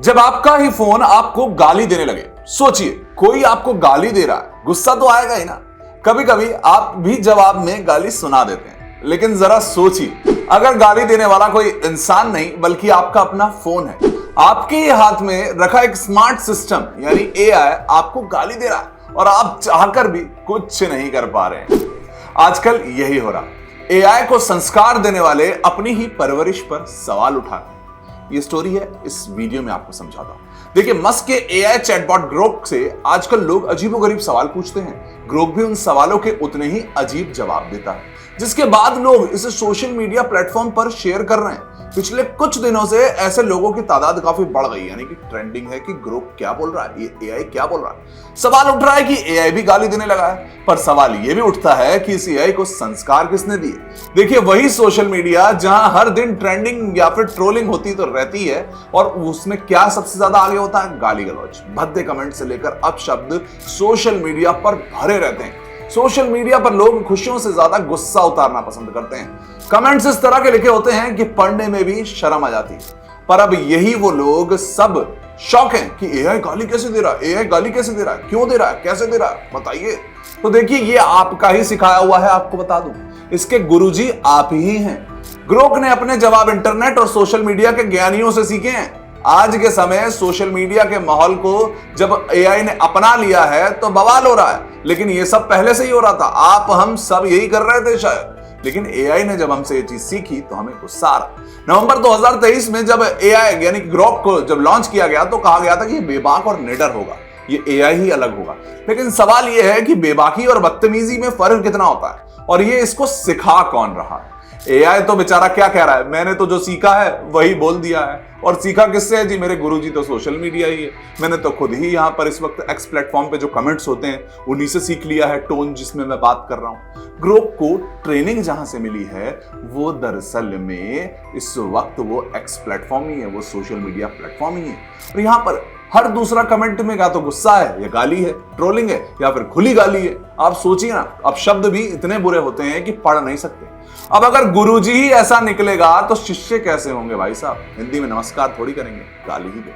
जब आपका ही फोन आपको गाली देने लगे, सोचिए कोई आपको गाली दे रहा है, गुस्सा तो आएगा ही ना। कभी कभी आप भी जवाब में गाली सुना देते हैं, लेकिन जरा सोचिए अगर गाली देने वाला कोई इंसान नहीं बल्कि आपका अपना फोन है, आपके ही हाथ में रखा एक स्मार्ट सिस्टम यानी एआई आपको गाली दे रहा है और आप चाहकर भी कुछ नहीं कर पा रहे हैं। आजकल यही हो रहा, एआई को संस्कार देने वाले अपनी ही परवरिश पर सवाल उठाते हैं। ये स्टोरी है, इस वीडियो में आपको समझाता हूं। देखिए, मस्क के एआई चैटबॉट ग्रोक से आजकल लोग अजीबोगरीब सवाल पूछते हैं। ग्रोक भी उन सवालों के उतने ही अजीब जवाब देता है, जिसके बाद लोग इसे सोशल मीडिया प्लेटफॉर्म पर शेयर कर रहे हैं। पिछले कुछ दिनों से ऐसे लोगों की तादाद काफी बढ़ गई, यानी कि ट्रेंडिंग है कि ग्रोक क्या बोल रहा है, ये एआई क्या बोल रहा है। सवाल उठ रहा है कि एआई भी गाली देने लगा है, पर सवाल ये भी उठता है कि इस एआई को संस्कार किसने दिए। देखिए, वही सोशल मीडिया जहां हर दिन ट्रेंडिंग या फिर ट्रोलिंग होती तो रहती है, और उसमें क्या सबसे ज्यादा आगे होता है, गाली गलौज, भद्दे कमेंट से लेकर अपशब्द सोशल मीडिया पर भरे रहते हैं। सोशल मीडिया पर लोग खुशियों से ज्यादा गुस्सा उतारना पसंद करते हैं। कमेंट्स इस तरह के लिखे होते हैं कि पढ़ने में भी शर्म आ जाती है। पर अब यही वो लोग सब शौक हैं कि एआई गाली कैसे दे रहा है, एआई गाली कैसे दे रहा है, क्यों दे रहा है, कैसे दे रहा है, बताइए। तो देखिए, ये आपका ही सिखाया हुआ है, आपको बता दूं, इसके गुरुजी आप ही हैं। ग्रोक ने अपने जवाब इंटरनेट और सोशल मीडिया के ज्ञानियों से सीखे हैं। आज के समय सोशल मीडिया के माहौल को जब एआई ने अपना लिया है तो बवाल हो रहा है, लेकिन ये सब पहले से ही हो रहा था। आप हम सब यही कर रहे थे शायद, लेकिन एआई ने जब हमसे ये चीज सीखी तो हमें गुस्सा आ रहा। नवंबर 2023 में जब एआई यानी ग्रोक को जब लॉन्च किया गया तो कहा गया था कि ये बेबाक और निडर होगा, ये एआई ही अलग होगा। लेकिन सवाल ये है कि बेबाकी और बदतमीजी में फर्क कितना होता है, और ये इसको सिखा कौन रहा है। एआई तो बेचारा क्या कह रहा है, मैंने तो जो सीखा है वही बोल दिया है। और सीखा किससे है जी, मेरे गुरुजी तो सोशल मीडिया ही है। मैंने तो खुद ही यहाँ पर इस वक्त एक्स प्लेटफॉर्म पे जो कमेंट्स होते हैं उन्हीं से सीख लिया है टोन जिसमें मैं बात कर रहा हूँ। ग्रोक को ट्रेनिंग जहां से मिली है वो दरअसल में इस वक्त वो एक्स प्लेटफॉर्म ही है, वो सोशल मीडिया प्लेटफॉर्म ही है। और यहाँ पर हर दूसरा कमेंट में या तो गुस्सा है या गाली है, ट्रोलिंग है या फिर खुली गाली है। आप सोचिए ना, अब शब्द भी इतने बुरे होते हैं कि पढ़ नहीं सकते। अब अगर गुरुजी ही ऐसा निकलेगा तो शिष्य कैसे होंगे भाई साहब। हिंदी में नमस्कार थोड़ी करेंगे, गाली ही दे।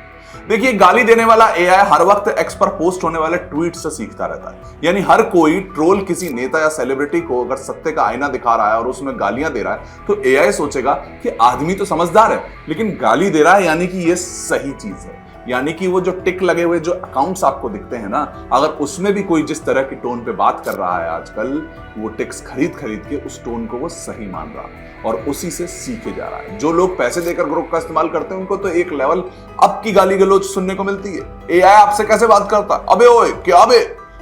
देखिए, गाली देने वाला एआई हर वक्त एक्स पर पोस्ट होने वाले ट्वीट से सीखता रहता है। यानी हर कोई ट्रोल किसी नेता या सेलिब्रिटी को अगर सत्य का आईना दिखा रहा है और उसमें गालियां दे रहा है तो एआई सोचेगा कि आदमी तो समझदार है, लेकिन गाली दे रहा है यानी कि ये सही चीज है। यानी कि वो जो टिक लगे हुए जो अकाउंट्स आपको दिखते हैं ना, अगर उसमें भी कोई जिस तरह की टोन पे बात कर रहा है आजकल, वो टिक्स खरीद के उस टोन को वो सही मान रहा है और उसी से सीखे जा रहा है। जो लोग पैसे देकर ग्रोक का इस्तेमाल करते हैं उनको तो एक लेवल अप की गाली गलौज सुनने को मिलती है। एआई आपसे कैसे बात करता है, अबे ओए क्या बे,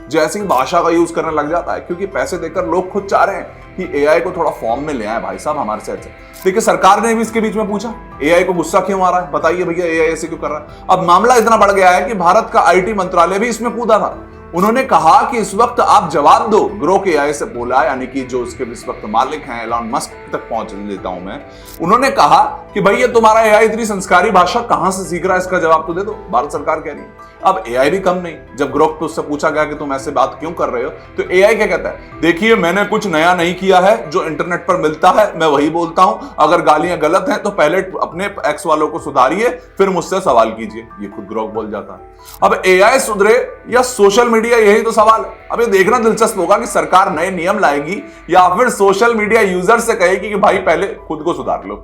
जैसी भाषा का यूज करने लग जाता है, क्योंकि पैसे देकर लोग खुद चाह रहे हैं कि एआई को थोड़ा फॉर्म में ले आए भाई साहब हमारे से अच्छा। देखिए, सरकार ने भी इसके बीच में पूछा एआई को गुस्सा क्यों आ रहा है, बताइए भैया एआई ऐसे क्यों कर रहा है। अब मामला इतना बढ़ गया है कि भारत का आईटी मंत्रालय भी इसमें कूदा था। उन्होंने कहा कि इस वक्त आप जवाब दो। ग्रोक एआई से बोला, यानी कि जो इसके इस वक्त मालिक हैं, एलॉन मस्क तक पहुंच लेता हूं मैं। उन्होंने कहा कि भाई ये तुम्हारा एआई इतनी संस्कारी भाषा कहां से सीख रहा है, इसका जवाब तो दे दो। भारत सरकार कह रही है। अब एआई भी कम नहीं, जब ग्रोक पे उससे पूछा गया कि तुम ऐसे बात क्यों कर रहे हो, तो एआई क्या कहता है, देखिए मैंने कुछ नया नहीं किया है, जो इंटरनेट पर मिलता है मैं वही बोलता हूं। अगर गालियां गलत हैं तो पहले अपने एक्स वालों को सुधारिए, फिर मुझसे सवाल कीजिए। ये खुद ग्रोक बोल जाता है। अब एआई सुधरे या सोशल मीडिया, यही तो सवाल है। अब ये देखना दिलचस्प होगा कि सरकार नए नियम लाएगी या फिर सोशल मीडिया यूजर से कहेगी कि भाई पहले खुद को सुधार लो।